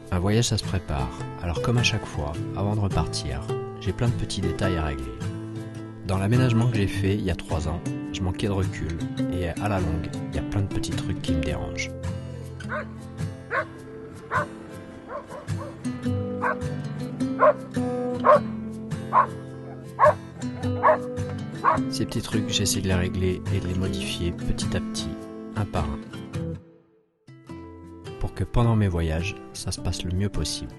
Un voyage ça se prépare, alors comme à chaque fois, avant de repartir, j'ai plein de petits détails à régler. Dans l'aménagement que j'ai fait il y a 3 ans, je manquais de recul et à la longue, il y a plein de petits trucs qui me dérangent. Ces petits trucs, j'essaie de les régler et de les modifier petit à petit, un par un, pour que pendant mes voyages, ça se passe le mieux possible.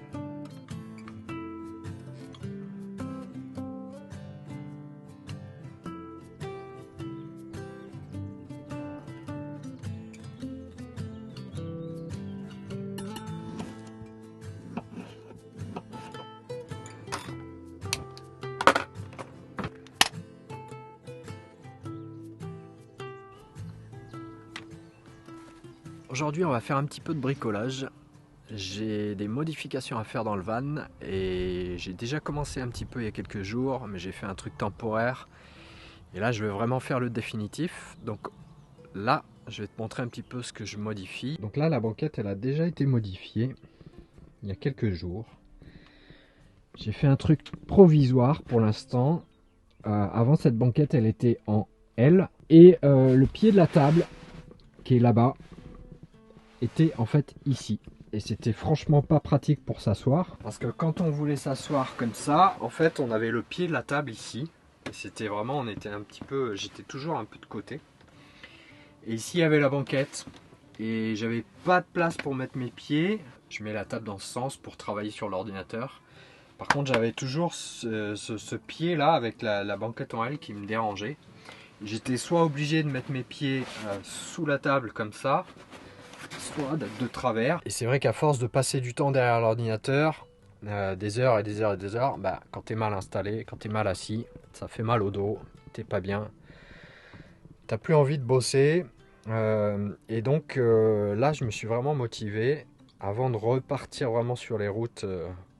Aujourd'hui, on va faire un petit peu de bricolage. J'ai des modifications à faire dans le van et j'ai déjà commencé un petit peu il y a quelques jours, mais j'ai fait un truc temporaire. Et là, je vais vraiment faire le définitif. Donc là, je vais te montrer un petit peu ce que je modifie. Donc là, la banquette, elle a déjà été modifiée il y a quelques jours. J'ai fait un truc provisoire pour l'instant. Avant, cette banquette, elle était en L. Et le pied de la table, qui est là-bas, était en fait ici. Et c'était franchement pas pratique pour s'asseoir. Parce que quand on voulait s'asseoir comme ça, en fait, on avait le pied de la table ici. Et c'était vraiment, on était un petit peu, j'étais toujours un peu de côté. Et ici, il y avait la banquette. Et j'avais pas de place pour mettre mes pieds. Je mets la table dans ce sens pour travailler sur l'ordinateur. Par contre, j'avais toujours ce pied là avec la banquette en L qui me dérangeait. J'étais soit obligé de mettre mes pieds sous la table comme ça, soit de travers. Et c'est vrai qu'à force de passer du temps derrière l'ordinateur, des heures et des heures et des heures, quand t'es mal installé, quand t'es mal assis, ça fait mal au dos, t'es pas bien, t'as plus envie de bosser. Et donc là, je me suis vraiment motivé avant de repartir vraiment sur les routes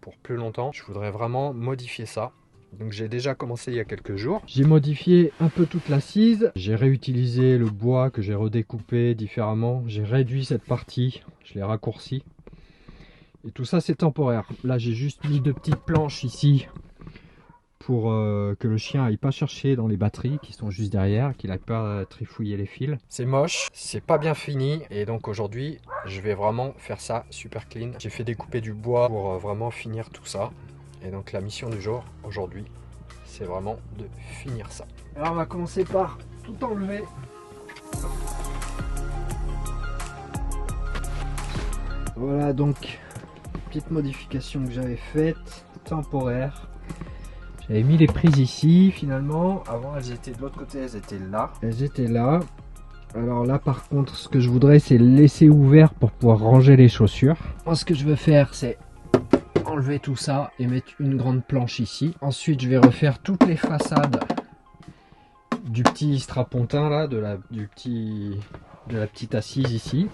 pour plus longtemps. Je voudrais vraiment modifier ça. Donc j'ai déjà commencé il y a quelques jours. J'ai modifié un peu toute l'assise. J'ai réutilisé le bois que j'ai redécoupé différemment. J'ai réduit cette partie, je l'ai raccourci. Et tout ça c'est temporaire. Là j'ai juste mis 2 petites planches ici pour que le chien aille pas chercher dans les batteries qui sont juste derrière, qu'il aille pas trifouiller les fils. C'est moche, c'est pas bien fini. Et donc aujourd'hui je vais vraiment faire ça super clean. J'ai fait découper du bois pour vraiment finir tout ça. Et donc la mission du jour aujourd'hui, c'est vraiment de finir ça. Alors on va commencer par tout enlever. Voilà donc, petite modification que j'avais faite, temporaire. J'avais mis les prises ici finalement. Avant elles étaient de l'autre côté, elles étaient là. Elles étaient là. Alors là par contre, ce que je voudrais c'est laisser ouvert pour pouvoir ranger les chaussures. Moi ce que je veux faire c'est enlever tout ça et mettre une grande planche ici. Ensuite je vais refaire toutes les façades du petit strapontin là, de la petite assise ici.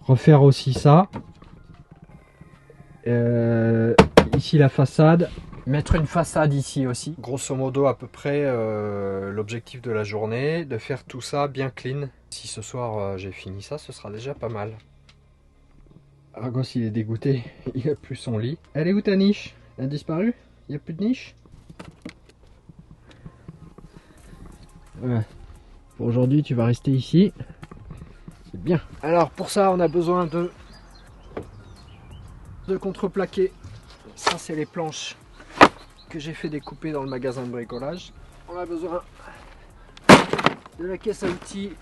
Refaire aussi ça. Ici la façade. Mettre une façade ici aussi. Grosso modo à peu près l'objectif de la journée, de faire tout ça bien clean. Si ce soir j'ai fini ça, ce sera déjà pas mal. Argos il est dégoûté, il a plus son lit. Elle est où ta niche? Elle a disparu? Il n'y a plus de niche? Voilà. Pour aujourd'hui tu vas rester ici. C'est bien. Alors pour ça on a besoin de contreplaqué. Ça c'est les planches que j'ai fait découper dans le magasin de bricolage. On a besoin de la caisse à outils,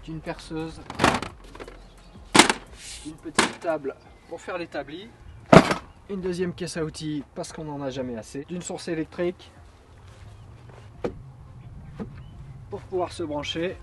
d'une perceuse, une petite table pour faire l'établi, une deuxième caisse à outils parce qu'on n'en a jamais assez, d'une source électrique pour pouvoir se brancher.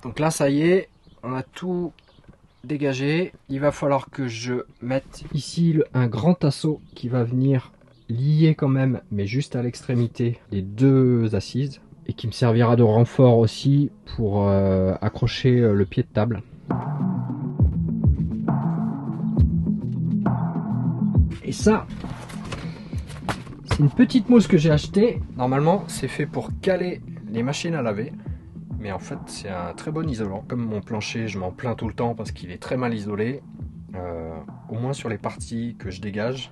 Donc là ça y est, on a tout dégagé. Il va falloir que je mette ici un grand tasseau qui va venir lier quand même, mais juste à l'extrémité, les deux assises. Et qui me servira de renfort aussi pour accrocher le pied de table. Et ça, c'est une petite mousse que j'ai achetée. Normalement, c'est fait pour caler les machines à laver. Mais en fait, c'est un très bon isolant. Comme mon plancher, je m'en plains tout le temps parce qu'il est très mal isolé. Au moins sur les parties que je dégage,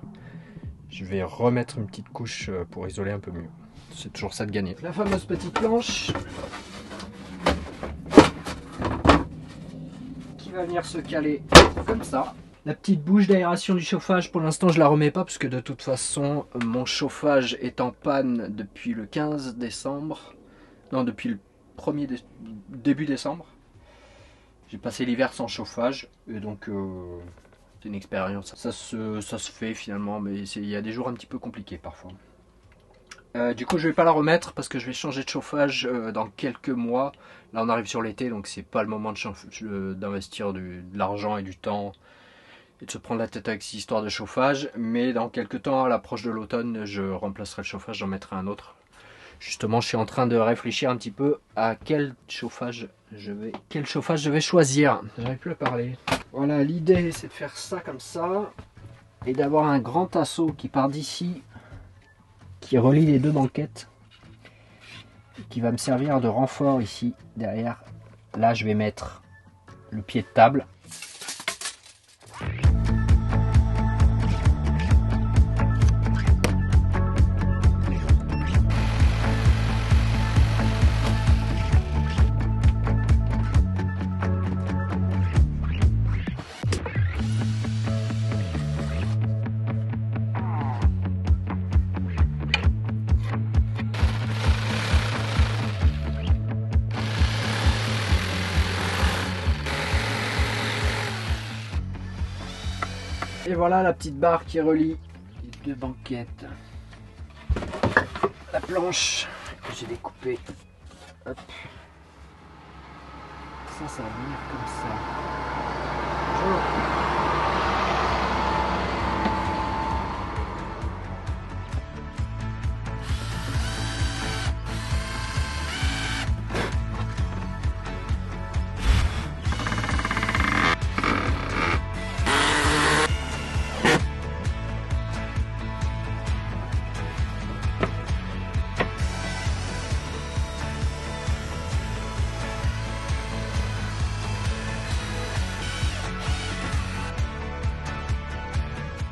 je vais remettre une petite couche pour isoler un peu mieux. C'est toujours ça de gagner. La fameuse petite planche qui va venir se caler comme ça. La petite bouche d'aération du chauffage, pour l'instant je la remets pas parce que de toute façon mon chauffage est en panne depuis le 15 décembre. Non, depuis le début décembre. J'ai passé l'hiver sans chauffage et donc c'est une expérience. Ça se fait finalement, mais il y a des jours un petit peu compliqués parfois. Du coup je vais pas la remettre parce que je vais changer de chauffage dans quelques mois. Là on arrive sur l'été, donc c'est pas le moment d'investir de l'argent et du temps et de se prendre la tête avec ces histoires de chauffage. Mais dans quelques temps, à l'approche de l'automne, je remplacerai le chauffage, j'en mettrai un autre. Justement je suis en train de réfléchir un petit peu à quel chauffage je vais choisir. J'arrive plus à parler. Voilà, l'idée c'est de faire ça comme ça et d'avoir un grand tasseau qui part d'ici, qui relie les deux banquettes, qui va me servir de renfort ici derrière. Là je vais mettre le pied de table. Et voilà la petite barre qui relie les deux banquettes. La planche que j'ai découpée. Hop. Ça va venir comme ça. Bonjour.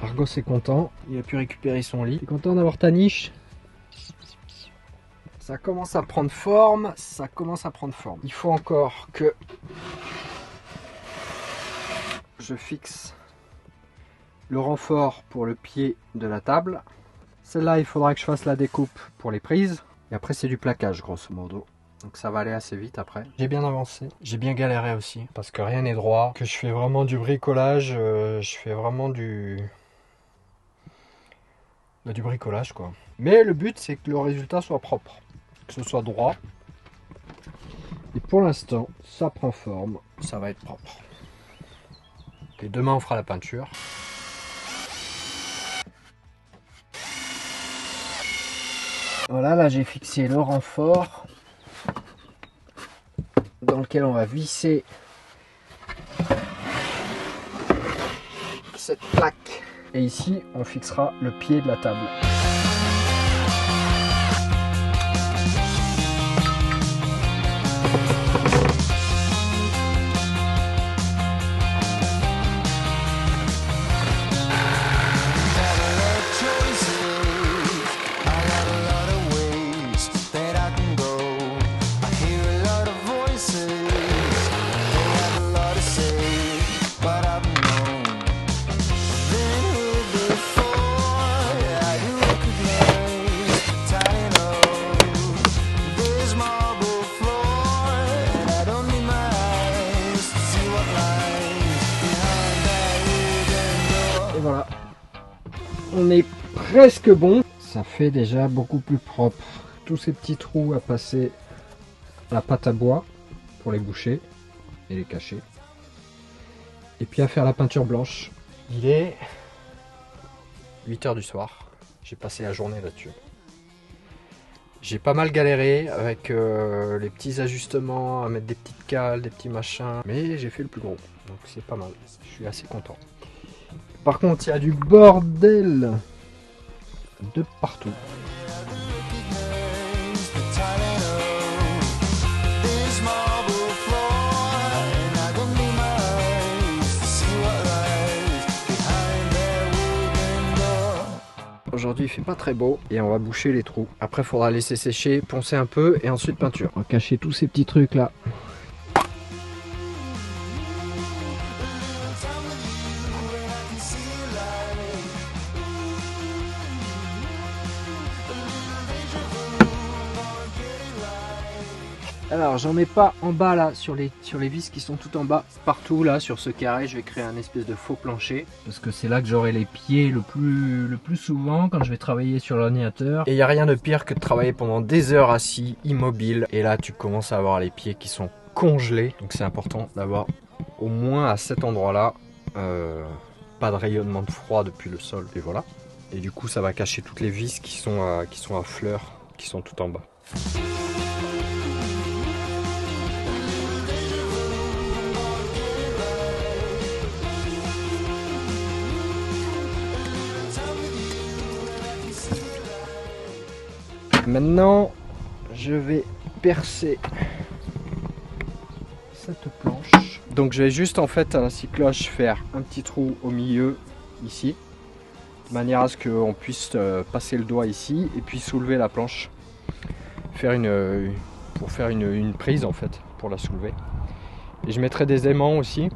Argos est content, il a pu récupérer son lit. Il est content d'avoir ta niche. Ça commence à prendre forme, Il faut encore que je fixe le renfort pour le pied de la table. Celle-là, il faudra que je fasse la découpe pour les prises. Et après, c'est du plaquage, grosso modo. Donc ça va aller assez vite après. J'ai bien avancé, j'ai bien galéré aussi, parce que rien n'est droit. Que je fais vraiment du bricolage, je fais vraiment du bricolage quoi. Mais le but c'est que le résultat soit propre, que ce soit droit. Et pour l'instant ça prend forme, ça va être propre. Et demain on fera la peinture. Voilà, là j'ai fixé le renfort dans lequel on va visser cette plaque. Et ici, on fixera le pied de la table. Et voilà, on est presque bon. Ça fait déjà beaucoup plus propre. Tous ces petits trous à passer la pâte à bois. pour les boucher et les cacher. Et puis à faire la peinture blanche. Il est 8 h du soir. J'ai passé la journée là-dessus. J'ai pas mal galéré avec les petits ajustements, à mettre des petites cales, des petits machins. Mais j'ai fait le plus gros. Donc c'est pas mal. Je suis assez content. Par contre, il y a du bordel de partout. Aujourd'hui il fait pas très beau et on va boucher les trous. Après il faudra laisser sécher, poncer un peu et ensuite peinture. On va cacher tous ces petits trucs là. Alors j'en mets pas en bas là sur les vis qui sont tout en bas. Partout là sur ce carré je vais créer un espèce de faux plancher. Parce que c'est là que j'aurai les pieds le plus souvent quand je vais travailler sur l'ordinateur. Et il n'y a rien de pire que de travailler pendant des heures assis, immobile. Et là tu commences à avoir les pieds qui sont congelés. Donc c'est important d'avoir au moins à cet endroit là pas de rayonnement de froid depuis le sol. Et voilà. Et du coup ça va cacher toutes les vis qui sont à fleurs, qui sont tout en bas. Maintenant, je vais percer cette planche. Donc je vais juste en fait à la scie cloche faire un petit trou au milieu ici, de manière à ce qu'on puisse passer le doigt ici et puis soulever la planche, pour faire une prise en fait, pour la soulever. Et je mettrai des aimants aussi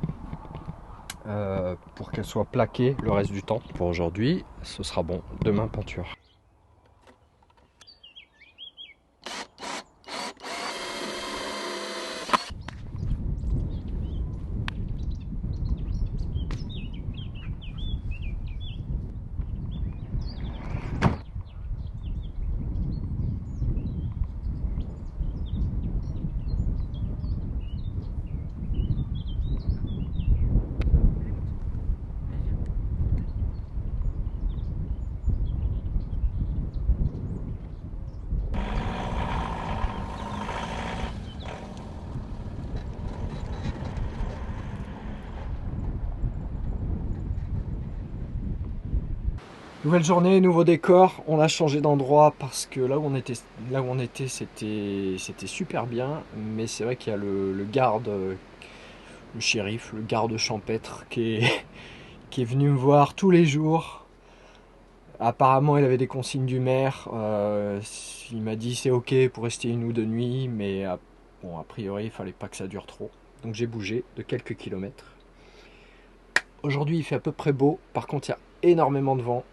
pour qu'elle soit plaquée le reste du temps. Pour aujourd'hui, ce sera bon. Demain, peinture. Nouvelle journée, nouveau décor. On a changé d'endroit parce que là où on était, c'était super bien. Mais c'est vrai qu'il y a le garde, le shérif, le garde champêtre qui est venu me voir tous les jours. Apparemment, il avait des consignes du maire. Il m'a dit c'est ok pour rester 1 ou 2 nuits, mais bon, a priori, il fallait pas que ça dure trop. Donc j'ai bougé de quelques kilomètres. Aujourd'hui, il fait à peu près beau. Par contre, il y a énormément de vent.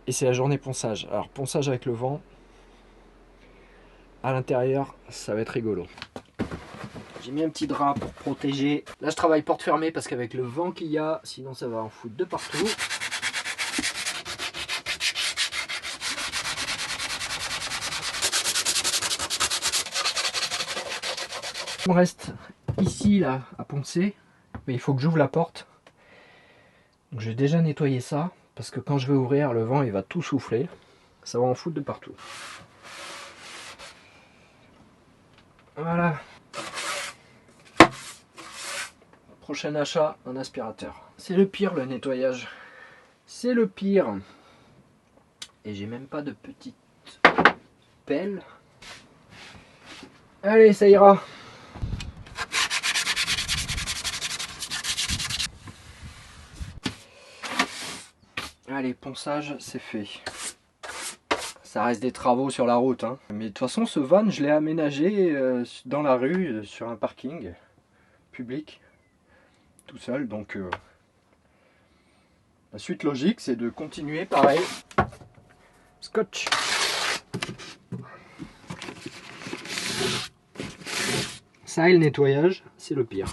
Et c'est la journée ponçage. Alors ponçage avec le vent, à l'intérieur, ça va être rigolo. J'ai mis un petit drap pour protéger. Là je travaille porte fermée parce qu'avec le vent qu'il y a, sinon ça va en foutre de partout. On reste ici là à poncer, mais il faut que j'ouvre la porte. Donc j'ai déjà nettoyé ça. Parce que quand je vais ouvrir, le vent il va tout souffler. Ça va en foutre de partout. Voilà. Prochain achat, un aspirateur. C'est le pire le nettoyage. C'est le pire. Et j'ai même pas de petite pelle. Allez, ça ira. Allez, ponçage, c'est fait. Ça reste des travaux sur la route, hein. Mais de toute façon, ce van, je l'ai aménagé dans la rue, sur un parking public, tout seul. Donc, la suite logique, c'est de continuer pareil. Scotch. Ça et le nettoyage, c'est le pire.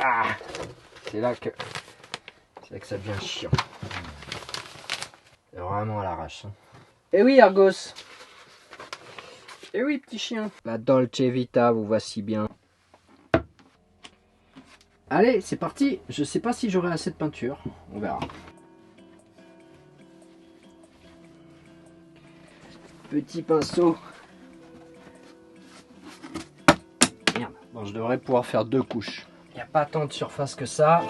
Ah, c'est là que ça devient chiant. C'est vraiment à l'arrache. Hein. Eh oui, Argos. Eh oui, petit chien. La Dolce Vita, vous voici bien. Allez, c'est parti. Je sais pas si j'aurai assez de peinture. On verra. Petit pinceau. Merde. Bon, je devrais pouvoir faire 2 couches. Il n'y a pas tant de surface que ça.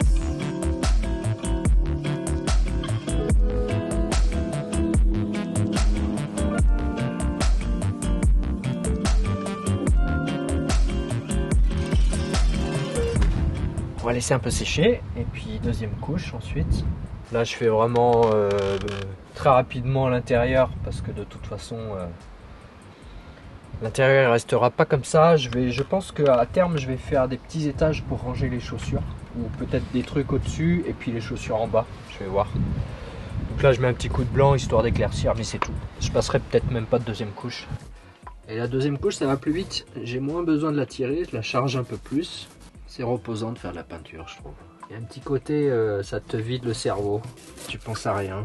On va laisser un peu sécher et puis deuxième couche ensuite. Là je fais vraiment très rapidement l'intérieur parce que de toute façon l'intérieur il restera pas comme ça. Je pense qu'à terme je vais faire des petits étages pour ranger les chaussures ou peut-être des trucs au-dessus et puis les chaussures en bas. Je vais voir. Donc là je mets un petit coup de blanc histoire d'éclaircir mais c'est tout. Je passerai peut-être même pas de deuxième couche. Et la deuxième couche ça va plus vite. J'ai moins besoin de la tirer, je la charge un peu plus. C'est reposant de faire de la peinture, je trouve. Il y a un petit côté, ça te vide le cerveau. Tu penses à rien.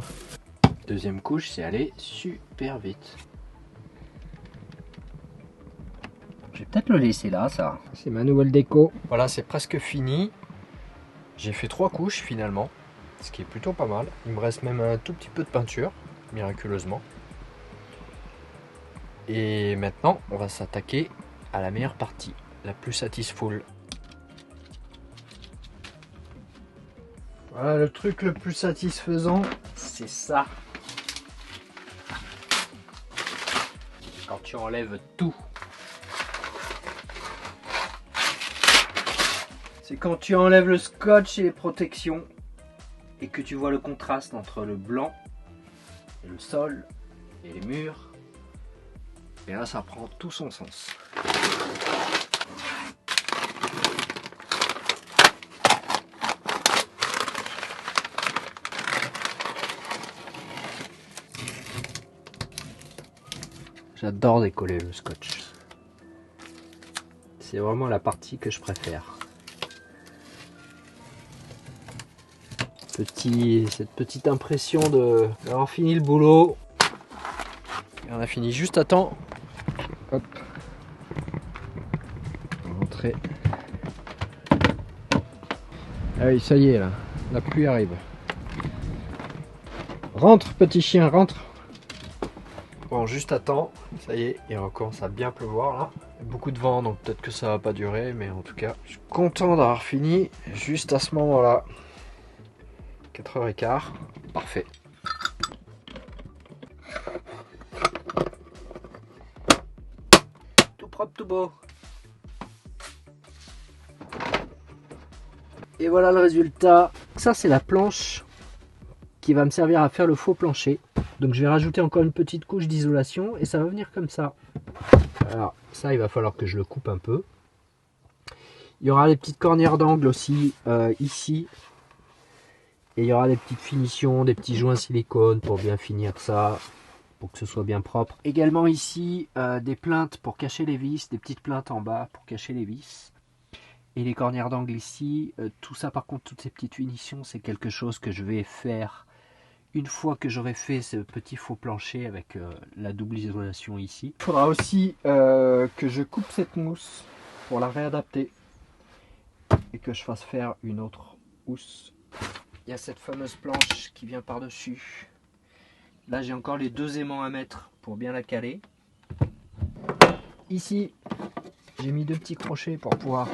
Deuxième couche, c'est aller super vite. Je vais peut-être le laisser là, ça. C'est ma nouvelle déco. Voilà, c'est presque fini. J'ai fait 3 couches finalement, ce qui est plutôt pas mal. Il me reste même un tout petit peu de peinture, miraculeusement. Et maintenant, on va s'attaquer à la meilleure partie, la plus satisful. Voilà, le truc le plus satisfaisant, c'est ça. Quand tu enlèves tout. C'est quand tu enlèves le scotch et les protections et que tu vois le contraste entre le blanc et le sol et les murs. Et là, ça prend tout son sens. J'adore décoller le scotch. C'est vraiment la partie que je préfère. Cette petite impression d'avoir fini le boulot. Et on a fini juste à temps. Hop. On va rentrer. Ah oui, ça y est là. La pluie arrive. Rentre petit chien, rentre. Bon, juste à temps, ça y est, il recommence à bien pleuvoir là. Il y a beaucoup de vent, donc peut-être que ça va pas durer, mais en tout cas, je suis content d'avoir fini juste à ce moment-là. 4h15, parfait. Tout propre, tout beau. Et voilà le résultat. Ça, c'est la planche qui va me servir à faire le faux plancher. Donc je vais rajouter encore une petite couche d'isolation et ça va venir comme ça. Alors ça, il va falloir que je le coupe un peu. Il y aura les petites cornières d'angle aussi ici. Et il y aura des petites finitions, des petits joints silicone pour bien finir ça, pour que ce soit bien propre. Également ici, des plinthes pour cacher les vis, des petites plinthes en bas pour cacher les vis. Et les cornières d'angle ici, tout ça par contre, toutes ces petites finitions, c'est quelque chose que je vais faire une fois que j'aurai fait ce petit faux plancher avec la double isolation ici. Il faudra aussi que je coupe cette mousse pour la réadapter et que je fasse faire une autre housse. Il y a cette fameuse planche qui vient par-dessus. Là, j'ai encore les 2 aimants à mettre pour bien la caler. Ici, j'ai mis 2 petits crochets pour pouvoir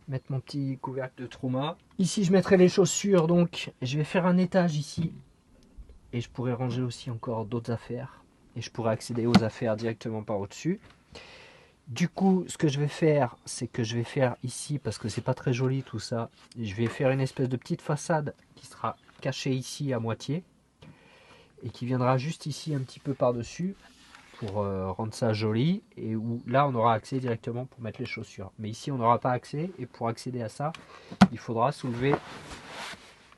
mettre mon petit couvercle de trauma. Ici, je mettrai les chaussures, donc je vais faire un étage ici. Et je pourrais ranger aussi encore d'autres affaires. Et je pourrais accéder aux affaires directement par au-dessus. Du coup, ce que je vais faire, c'est que je vais faire ici, parce que c'est pas très joli tout ça, je vais faire une espèce de petite façade qui sera cachée ici à moitié et qui viendra juste ici un petit peu par-dessus pour rendre ça joli, et où là on aura accès directement pour mettre les chaussures. Mais ici on n'aura pas accès, et pour accéder à ça, il faudra soulever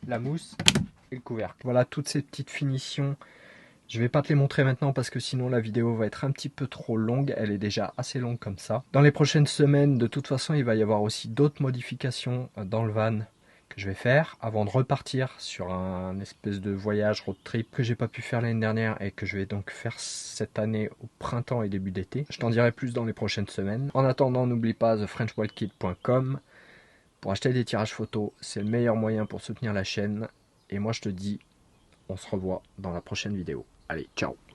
la mousse et le couvercle. Voilà toutes ces petites finitions. Je vais pas te les montrer maintenant parce que sinon la vidéo va être un petit peu trop longue. Elle est déjà assez longue comme ça. Dans les prochaines semaines, de toute façon, il va y avoir aussi d'autres modifications dans le van que je vais faire avant de repartir sur un espèce de voyage road trip que j'ai pas pu faire l'année dernière et que je vais donc faire cette année au printemps et début d'été. Je t'en dirai plus dans les prochaines semaines. En attendant, n'oublie pas thefrenchwildkid.com pour acheter des tirages photos. C'est le meilleur moyen pour soutenir la chaîne. Et moi je te dis, on se revoit dans la prochaine vidéo. Allez, ciao!